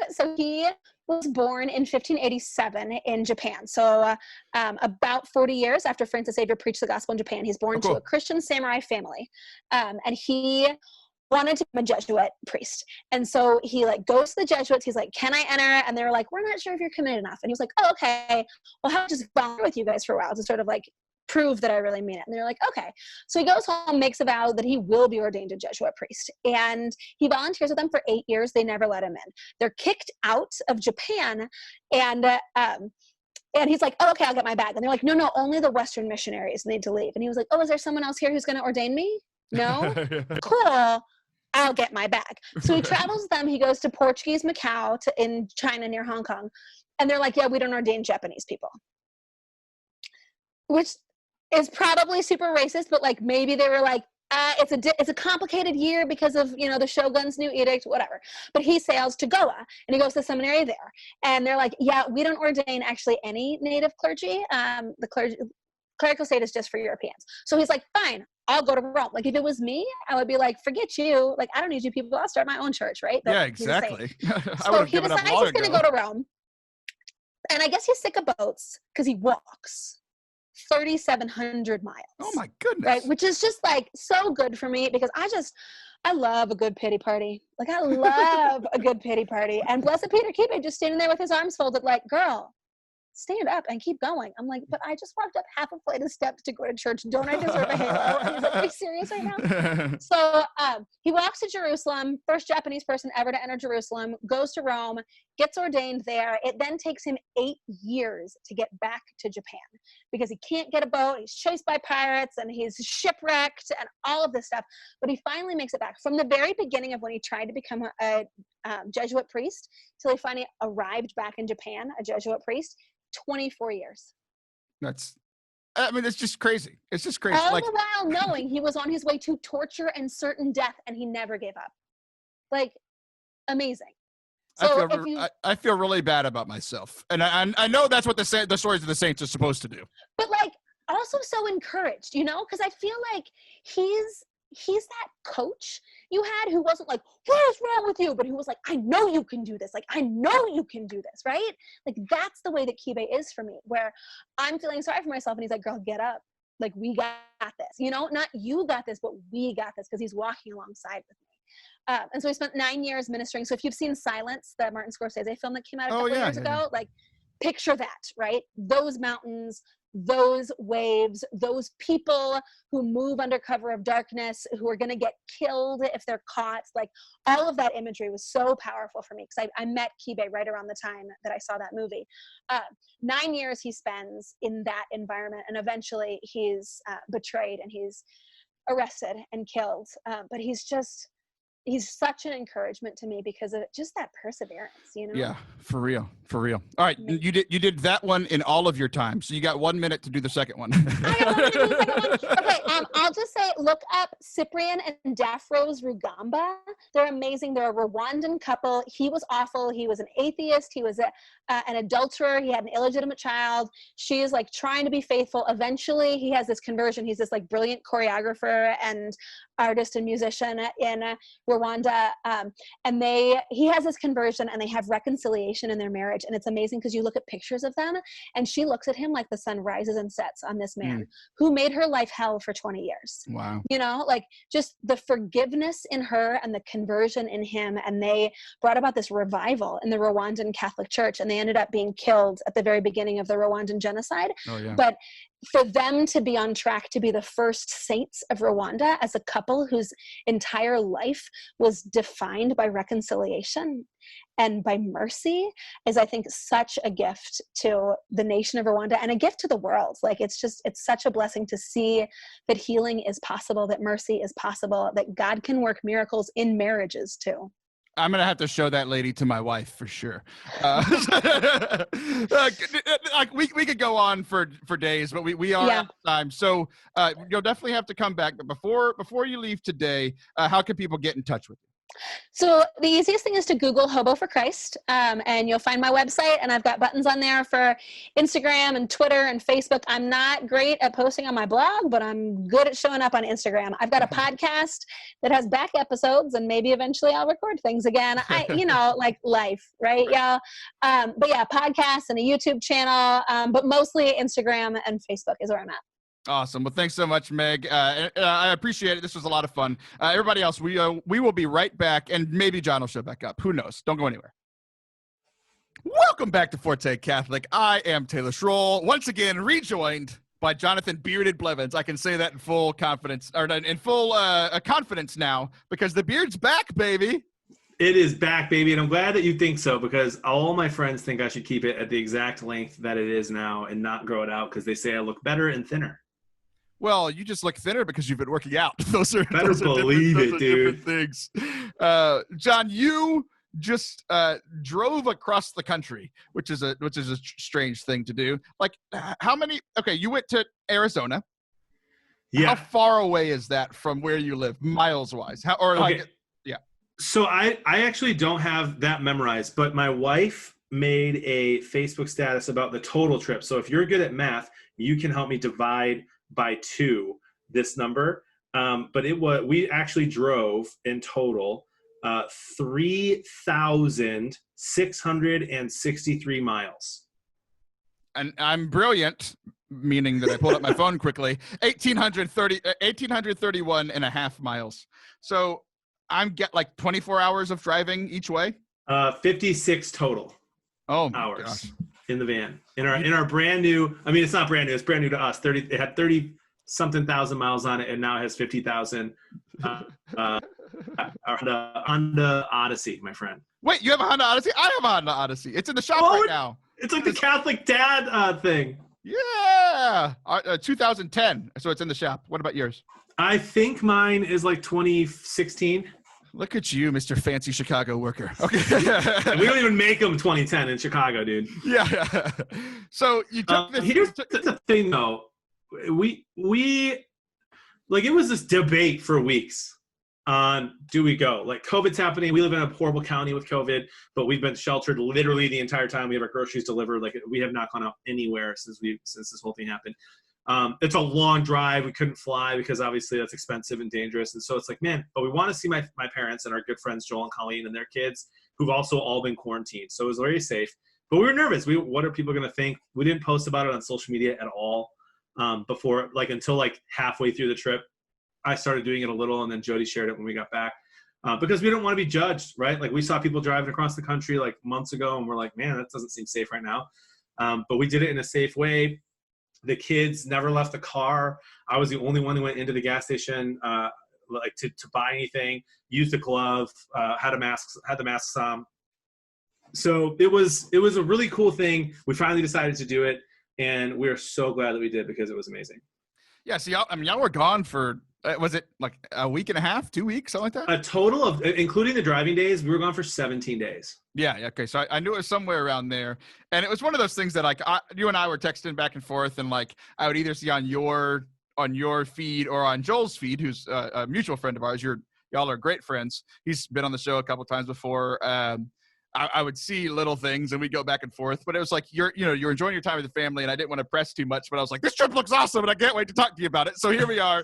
So he was born in 1587 in Japan. So about 40 years after Francis Xavier preached the gospel in Japan, he's born to a Christian samurai family, and he wanted to become a Jesuit priest. And so he like goes to the Jesuits. He's like, can I enter? And they're like, we're not sure if you're committed enough. And he was like, oh, okay. Well, how about just volunteer with you guys for a while to sort of like prove that I really mean it. And they're like, okay. So he goes home, makes a vow that he will be ordained a Jesuit priest. And he volunteers with them for 8 years. They never let him in. They're kicked out of Japan. And he's like, oh, okay, I'll get my bag. And they're like, no, only the Western missionaries need to leave. And he was like, oh, is there someone else here who's going to ordain me? No? Cool. I'll get my bag. So he travels with them. He goes to Portuguese Macau in China near Hong Kong. And they're like, yeah, we don't ordain Japanese people. Which is probably super racist, but like maybe they were like, it's a complicated year because of, you know, the shogun's new edict, whatever. But he sails to Goa and he goes to seminary there. And they're like, yeah, we don't ordain actually any native clergy. The clerical state is just for Europeans. So he's like, fine, I'll go to Rome. Like if it was me, I would be like, forget you. Like, I don't need you people. I'll start my own church, right? Yeah, exactly. So he decides he's going to go to Rome. And I guess he's sick of boats because he walks 3,700 miles. Oh my goodness. Right. Which is just like so good for me because I love a good pity party. Like I love a good pity party. And Blessed Peter Kibe just standing there with his arms folded like, girl, stand up and keep going. I'm like, but I just walked up half a flight of steps to go to church. Don't I deserve a halo? And he's like, are you serious right now? So he walks to Jerusalem, first Japanese person ever to enter Jerusalem, goes to Rome, gets ordained there. It then takes him 8 years to get back to Japan because he can't get a boat. He's chased by pirates and he's shipwrecked and all of this stuff. But he finally makes it back. From the very beginning of when he tried to become a Jesuit priest till he finally arrived back in Japan, a Jesuit priest, 24 years. It's just crazy. It's just crazy. All the while knowing he was on his way to torture and certain death, and he never gave up. Like, amazing. So I feel really bad about myself, and I know that's what the stories of the saints are supposed to do. But like, also so encouraged, you know, because I feel like he's that coach you had who wasn't like, what is wrong with you? But who was like, I know you can do this. Like, I know you can do this, right? Like, that's the way that Kibe is for me, where I'm feeling sorry for myself. And he's like, girl, get up. Like, we got this, you know, not you got this, but we got this, because he's walking alongside with me. And so he spent 9 years ministering. So if you've seen Silence, the Martin Scorsese film that came out a couple years ago, like, picture that, right? Those mountains, those waves, those people who move under cover of darkness, who are going to get killed if they're caught. Like, all of that imagery was so powerful for me, because I met Kibe right around the time that I saw that movie. 9 years he spends in that environment, and eventually he's betrayed and he's arrested and killed. But he's such an encouragement to me because of just that perseverance, you know? Yeah, for real. All right, you did that one in all of your time, so you got 1 minute to do the second one. I got 1 minute to do the second one. Okay, I'll just say, look up Cyprian and Daphros Rugamba. They're amazing. They're a Rwandan couple. He was awful. He was an atheist. He was an adulterer. He had an illegitimate child. She is like trying to be faithful. Eventually, he has this conversion. He's this like brilliant choreographer, and artist and musician in Rwanda. And he has this conversion and they have reconciliation in their marriage. And it's amazing because you look at pictures of them and she looks at him like the sun rises and sets on this man who made her life hell for 20 years. Wow. You know, like just the forgiveness in her and the conversion in him. And they brought about this revival in the Rwandan Catholic Church, and they ended up being killed at the very beginning of the Rwandan genocide. Oh, yeah. But for them to be on track to be the first saints of Rwanda as a couple whose entire life was defined by reconciliation and by mercy is, I think, such a gift to the nation of Rwanda and a gift to the world. Like, it's such a blessing to see that healing is possible, that mercy is possible, that God can work miracles in marriages too. I'm going to have to show that lady to my wife for sure. We could go on for days, but we are out of time. So you'll definitely have to come back. But before you leave today, how can people get in touch with you? So the easiest thing is to Google Hobo for Christ, and you'll find my website, and I've got buttons on there for Instagram and Twitter and Facebook. I'm not great at posting on my blog, but I'm good at showing up on Instagram. I've got a podcast that has back episodes, and maybe eventually I'll record things again. Like life, right? Yeah. But yeah, podcasts and a YouTube channel, but mostly Instagram and Facebook is where I'm at. Awesome. Well, thanks so much, Meg. I appreciate it. This was a lot of fun. Everybody else, we will be right back, and maybe Jon will show back up. Who knows? Don't go anywhere. Welcome back to Forte Catholic. I am Taylor Schroll, once again rejoined by Jonathan Bearded Blevins. I can say that in full confidence, or in full confidence now, because the beard's back, baby. It is back, baby, and I'm glad that you think so, because all my friends think I should keep it at the exact length that it is now and not grow it out, because they say I look better and thinner. Well, you just look thinner because you've been working out. Those are believe it, dude. Different things. Jon, you just drove across the country, which is a strange thing to do. Like, how many? Okay, you went to Arizona. Yeah. How far away is that from where you live, miles wise? So I actually don't have that memorized, but my wife made a Facebook status about the total trip. So if you're good at math, you can help me divide by 2 this number. But we actually drove in total 3,663 miles. And I'm brilliant, meaning that I pulled up my phone quickly. 1,831 and a half miles. So I'm get like 24 hours of driving each way. 56 total. Oh my hours. Gosh. In the van, in our brand new, I mean, it's not brand new, it's brand new to us. It had 30 something thousand miles on it, and now it has 50,000. Honda Odyssey, my friend. Wait, you have a Honda Odyssey? I have a Honda Odyssey. It's in the shop right now. It's like the Catholic dad thing. Yeah, 2010. So it's in the shop. What about yours? I think mine is like 2016. Look at you, Mr. Fancy Chicago worker. Okay. We don't even make them 2010 in Chicago, dude. Yeah. So you took here's the thing, though. We like, it was this debate for weeks on, do we go? Like, COVID's happening. We live in a horrible county with COVID, but we've been sheltered literally the entire time. We have our groceries delivered. Like, we have not gone out anywhere since this whole thing happened. It's a long drive. We couldn't fly because obviously that's expensive and dangerous. And so it's like, man, but we want to see my parents and our good friends, Joel and Colleen, and their kids, who've also all been quarantined. So it was very safe, but we were nervous. What are people going to think? We didn't post about it on social media at all before, like, until like halfway through the trip. I started doing it a little, and then Jody shared it when we got back because we didn't want to be judged, right? Like, we saw people driving across the country like months ago, and we're like, man, that doesn't seem safe right now. But we did it in a safe way. The kids never left the car. I was the only one who went into the gas station like to buy anything, used a glove, had the masks on. So it was a really cool thing. We finally decided to do it, and we're so glad that we did, because it was amazing. Yeah, so y'all were gone for, was it like a week and a half, 2 weeks, something like that? A total of, including the driving days, we were gone for 17 days. Yeah, okay. So I knew it was somewhere around there. And it was one of those things that, like, you and I were texting back and forth, and like I would either see on your feed or on Joel's feed, who's a mutual friend of ours. Y'all are great friends. He's been on the show a couple times before. I would see little things and we'd go back and forth, but it was like, you're enjoying your time with the family, and I didn't want to press too much, but I was like, this trip looks awesome and I can't wait to talk to you about it. So here we are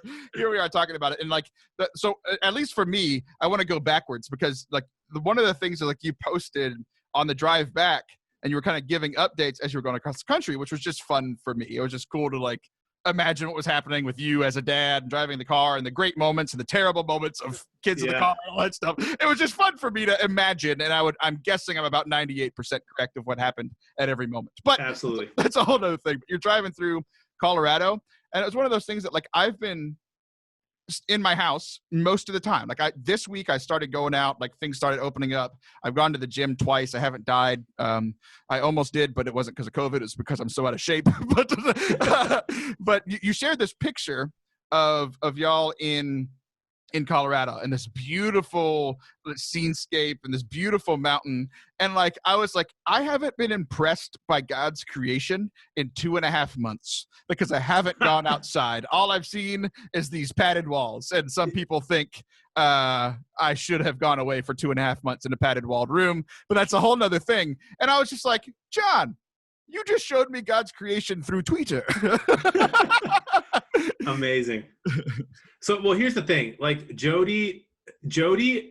talking about it. And like, so at least for me, I want to go backwards, because like one of the things that like you posted on the drive back, and you were kind of giving updates as you were going across the country, which was just fun for me. It was just cool to like imagine what was happening with you as a dad driving the car, and the great moments and the terrible moments of kids in the car and all that stuff. It was just fun for me to imagine, and I'm guessing I'm about 98% correct of what happened at every moment. But absolutely, that's a whole other thing. You're driving through Colorado, and it was one of those things that like I've been in my house most of the time. Like this week I started going out, like things started opening up. I've gone to the gym twice. I haven't died. I almost did, but it wasn't because of COVID. It's because I'm so out of shape. But you shared this picture of y'all in Colorado, and this beautiful scenescape and this beautiful mountain. And like, I was like, I haven't been impressed by God's creation in 2.5 months, because I haven't gone outside. All I've seen is these padded walls. And some people think I should have gone away for 2.5 months in a padded walled room, but that's a whole nother thing. And I was just like, Jon, you just showed me God's creation through Twitter. Amazing. So, well, here's the thing. Like Jody,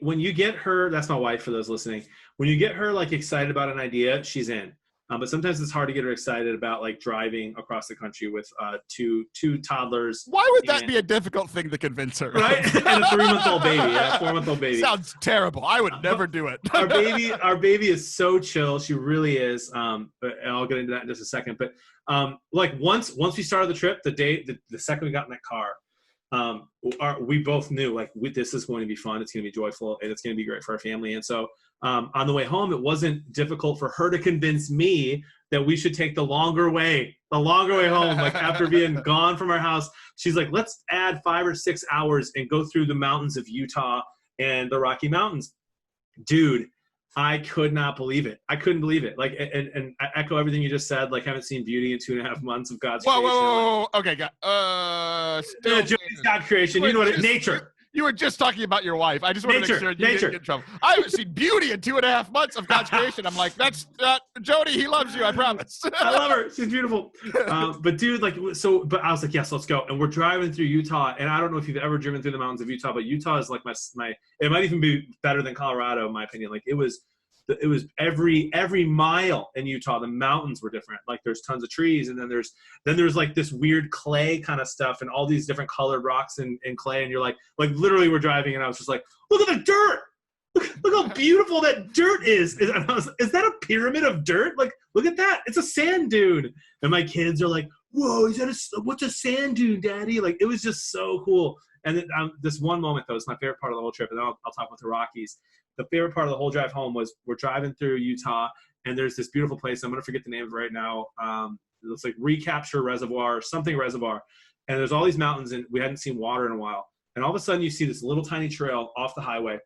when you get her, that's my wife for those listening, when you get her like excited about an idea, she's in. But sometimes it's hard to get her excited about like driving across the country with two toddlers. Why would that be a difficult thing to convince her? Right? And a 3-month-old baby, and a 4-month-old baby. Sounds terrible. I would never do it. Our baby is so chill. She really is. But I'll get into that in just a second. But like once we started the trip, the second we got in that car, we both knew like this is going to be fun. It's going to be joyful, and it's going to be great for our family. And so on the way home, it wasn't difficult for her to convince me that we should take the longer way home. Like after being gone from our house, she's like, let's add 5 or 6 hours and go through the mountains of Utah and the Rocky Mountains. Dude, I could not believe it. I couldn't believe it. Like, and I echo everything you just said. Like, haven't seen beauty in 2.5 months of God's creation. Whoa. Okay, Jody's God creation. You know what? Nature. You were just talking about your wife. I just want to make sure you didn't get in trouble. I haven't seen beauty in 2.5 months of God's creation. I'm like, that's Jody. He loves you. I promise. I love her. She's beautiful. But dude, like, but I was like, yes, let's go. And we're driving through Utah. And I don't know if you've ever driven through the mountains of Utah, but Utah is like my. It might even be better than Colorado, in my opinion. Like it was every mile in Utah, the mountains were different. Like there's tons of trees, and then there's like this weird clay kind of stuff and all these different colored rocks and clay. And you're like literally we're driving, and I was just like, look at the dirt. Look how beautiful that dirt is. Is that a pyramid of dirt? Like, look at that. It's a sand dune. And my kids are like, whoa, what's a sand dune, Daddy? Like, it was just so cool. And then, this one moment, though, is my favorite part of the whole trip. And then I'll talk about the Rockies. The favorite part of the whole drive home was we're driving through Utah, and there's this beautiful place. I'm going to forget the name of it right now. It looks like Recapture Reservoir, something reservoir. And there's all these mountains, and we hadn't seen water in a while. And all of a sudden, you see this little tiny trail off the highway.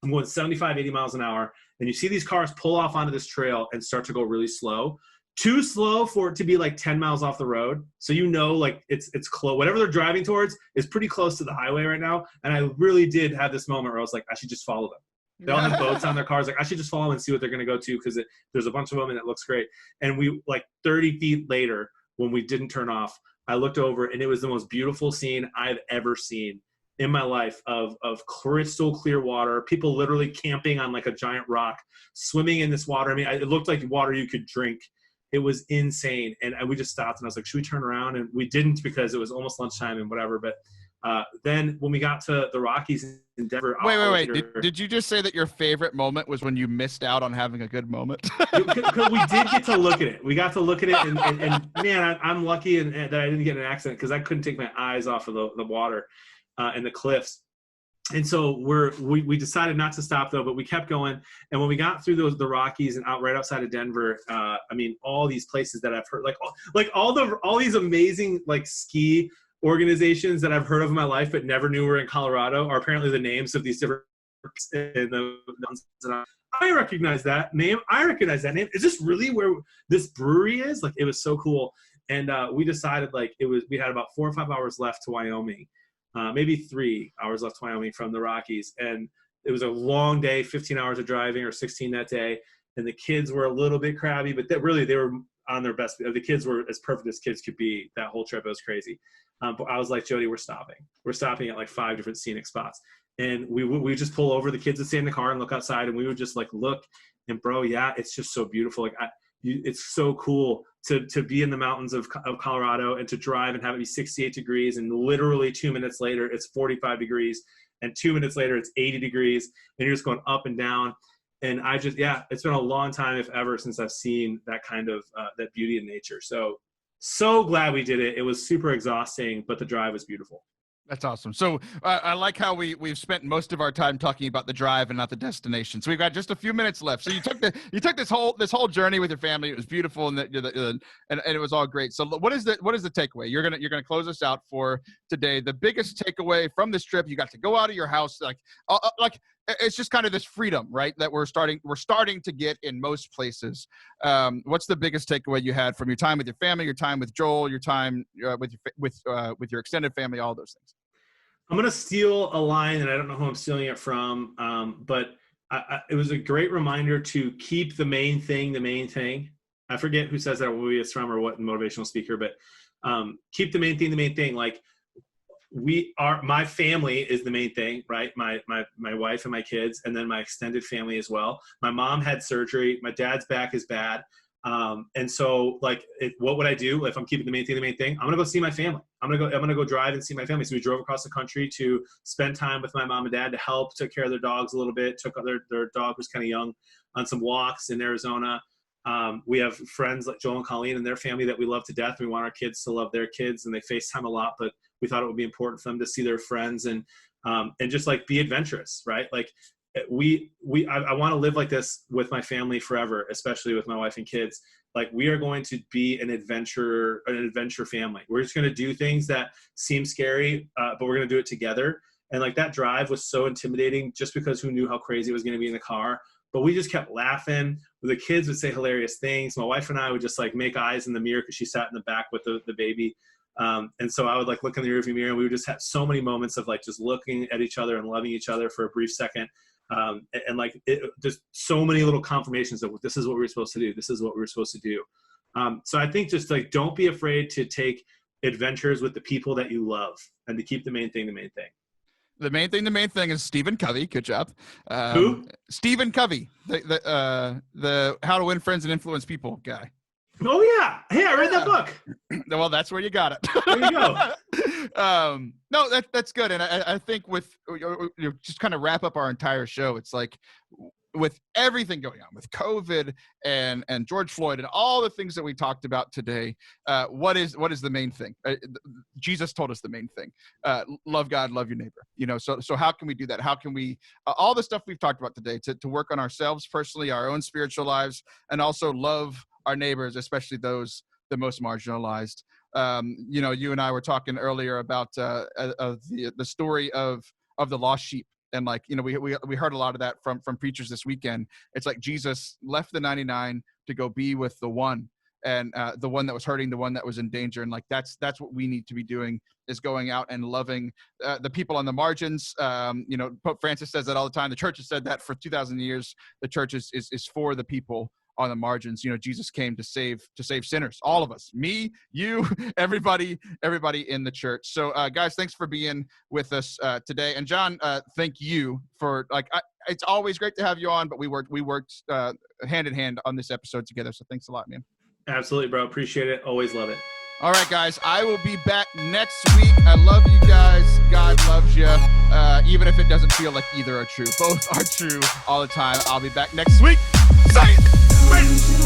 I'm going 75, 80 miles an hour. And you see these cars pull off onto this trail and start to go really slow. Too slow for it to be like 10 miles off the road. So like it's close. Whatever they're driving towards is pretty close to the highway right now. And I really did have this moment where I was like, I should just follow them. They all have boats on their cars. Like, I should just follow them and see what they're going to go to, because there's a bunch of them and it looks great. And we, like 30 feet later, when we didn't turn off, I looked over, and it was the most beautiful scene I've ever seen in my life of crystal clear water, people literally camping on like a giant rock, swimming in this water. I mean, it looked like water you could drink. It was insane. And we just stopped, and I was like, should we turn around? And we didn't, because it was almost lunchtime and whatever. But then when we got to the Rockies in Denver. Wait. Did you just say that your favorite moment was when you missed out on having a good moment? Because we did get to look at it. We got to look at it, and man, I'm lucky that I didn't get in an accident, because I couldn't take my eyes off of the water and the cliffs. And so we decided not to stop, though, but we kept going. And when we got through the Rockies and right outside of Denver, I mean, all these places that I've heard, like all these amazing like ski organizations that I've heard of in my life but never knew were in Colorado are apparently the names of these different in the I recognize that name. Is this really where this brewery is? Like, it was so cool. And we decided we had about 4 or 5 hours left to Wyoming. Maybe 3 hours left to Wyoming from the Rockies. And it was a long day, 15 hours of driving, or 16 that day. and the kids were a little bit crabby, but they were on their best. The kids were as perfect as kids could be. That whole trip, it was crazy. But I was like, Jody, we're stopping at like 5 different scenic spots. And we would just pull over, the kids would stay in the car and look outside, and we would just like look, and bro, yeah, it's just so beautiful. Like it's so cool to be in the mountains of Colorado and to drive and have it be 68 degrees, and literally 2 minutes later it's 45 degrees, and 2 minutes later it's 80 degrees, and you're just going up and down. And it's been a long time, if ever, since I've seen that kind of that beauty in nature. So glad we did it. It was super exhausting, but the drive was beautiful. That's awesome. So I like how we've spent most of our time talking about the drive and not the destination. So we've got just a few minutes left. So you took this whole journey with your family. It was beautiful, and it was all great. So what is the takeaway? You're gonna close us out for today. The biggest takeaway from this trip: you got to go out of your house, like it's just kind of this freedom, right? That we're starting to get in most places. What's the biggest takeaway you had from your time with your family, your time with Joel, your time with your extended family, all those things? I'm going to steal a line, and I don't know who I'm stealing it from, but it was a great reminder to keep the main thing the main thing. I forget who says that, what movie it's from or what motivational speaker, but keep the main thing the main thing. Like, my family is the main thing, right? My wife and my kids, and then my extended family as well. My mom had surgery. My dad's back is bad. And so what would I do if I'm keeping the main thing? I'm going to go see my family. I'm going to go drive and see my family. So we drove across the country to spend time with my mom and dad, to help take care of their dogs a little bit. Took their dog was kind of young on some walks in Arizona. We have friends like Joel and Colleen and their family that we love to death. We want our kids to love their kids, and they FaceTime a lot, but we thought it would be important for them to see their friends and just like be adventurous, right? Like I want to live like this with my family forever, especially with my wife and kids. Like, we are going to be an adventure family. We're just going to do things that seem scary, but we're going to do it together. And like, that drive was so intimidating just because who knew how crazy it was going to be in the car. But we just kept laughing. The kids would say hilarious things. My wife and I would just like make eyes in the mirror because she sat in the back with the baby. And so I would like look in the rearview mirror, and we would just have so many moments of like just looking at each other and loving each other for a brief second. And like, just so many little confirmations of this is what we were supposed to do. This is what we were supposed to do. So I think just like, don't be afraid to take adventures with the people that you love, and to keep the main thing the main thing. The main thing is Stephen Covey. Good job. Who? Stephen Covey, the How to Win Friends and Influence People guy. Oh yeah. Hey, I read that book. Well, that's where you got it. There you go. No, that's good. And I think with just kind of wrap up our entire show, it's like, with everything going on with COVID and George Floyd and all the things that we talked about today, what is the main thing? Jesus told us the main thing: love God, love your neighbor. So how can we do that? How can we all the stuff we've talked about today to work on ourselves personally, our own spiritual lives, and also love our neighbors, especially those the most marginalized. You and I were talking earlier about the story of the lost sheep. And like, we heard a lot of that from preachers this weekend. It's like Jesus left the 99 to go be with the one, and the one that was hurting, the one that was in danger. And like, that's what we need to be doing, is going out and loving the people on the margins. Pope Francis says that all the time. The church has said that for 2,000 years. The church is for the people on the margins. Jesus came to save sinners, all of us, me, you, everybody in the church. So guys, thanks for being with us today. And Jon, thank you for it's always great to have you on, but we worked hand in hand on this episode together. So thanks a lot, man. Absolutely, bro. Appreciate it. Always love it. All right, guys, I will be back next week. I love you guys. God loves you. Even if it doesn't feel like either are true. Both are true all the time. I'll be back next week. Say it!